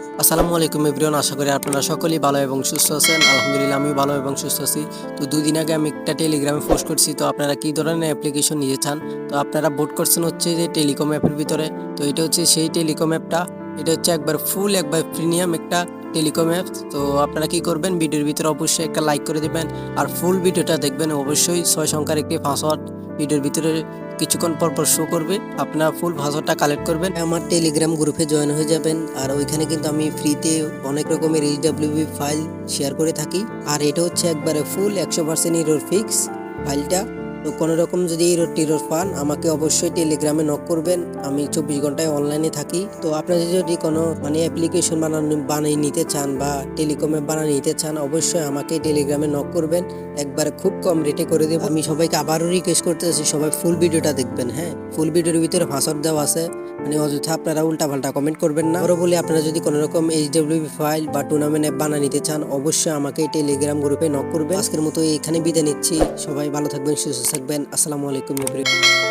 আসসালামু আলাইকুম এভরিওয়ান, আশা করি আপনারা সকলেই ভালো এবং সুস্থ আছেন। আলহামদুলিল্লাহ আমি ভালো এবং সুস্থ আছি। তো 2 দিন আগে আমি একটা টেলিগ্রামে পোস্ট করছি, তো আপনারা কি ধরনের অ্যাপ্লিকেশন নিতে চান। তো আপনারা ভোট করছেন হচ্ছে যে টেলিকম অ্যাপের ভিতরে। তো এটা হচ্ছে সেই টেলিকম অ্যাপটা, এটা হচ্ছে একবার ফুল একবার প্রিমিয়াম একটা টেলিকম অ্যাপ। তো আপনারা কি করবেন, ভিডিওর ভিতরে অবশ্যই একটা লাইক করে দিবেন আর ফুল ভিডিওটা দেখবেন। অবশ্যই 6 সংখ্যার একটি পাসওয়ার্ড ভিডিওর ভিতরে কিছুক্ষণ পর পর শো করবে, আপনারা ফুল পাসওয়ার্ডটা কালেক্ট করবেন, আমার টেলিগ্রাম গ্রুপে জয়েন হয়ে যাবেন। আর ওইখানে কিন্তু আমি ফ্রিতে অনেক রকমের এইচডব্লিউবি ফাইল শেয়ার করে থাকি। আর এটা হচ্ছে একবারে ফুল 100% এরর ফিক্স ফাইলটা। তো কোনো রকম যদি এরর টিরর পান আমাকে অবশ্যই টেলিগ্রামে নক করবেন, আমি 24 ঘন্টায় অনলাইনে থাকি। তো আপনারা যদি কোনো অ্যাপ্লিকেশন বানিয়ে নিতে চান বা টেলিকমে বানিয়ে নিতে চান, অবশ্যই আমাকে টেলিগ্রামে নক করবেন, একবারে খুব কম রেটে করে দেবো। আমি সবাইকে আবারও রিকোয়েস্ট করতেছি, সবাই ফুল ভিডিওটা দেখবেন। হ্যাঁ, ফুল ভিডিওর ভিতরে পাসওয়ার্ড দেওয়া আছে, অযথা আপনারা উল্টাপাল্টা কমেন্ট করবেন না। আরও বলি, আপনারা যদি কোনো রকম এইচডব্লিউবি ফাইল বা টুর্নামেন্ট অ্যাপ বানিয়ে নিতে চান, অবশ্যই আমাকে টেলিগ্রাম গ্রুপে নক করবেন। আজকের মতো এখানে বিদায় নিচ্ছি, সবাই ভালো থাকবেন, সুস্থ থাকবেন। আসসালামু আলাইকুম এভরিওয়ান।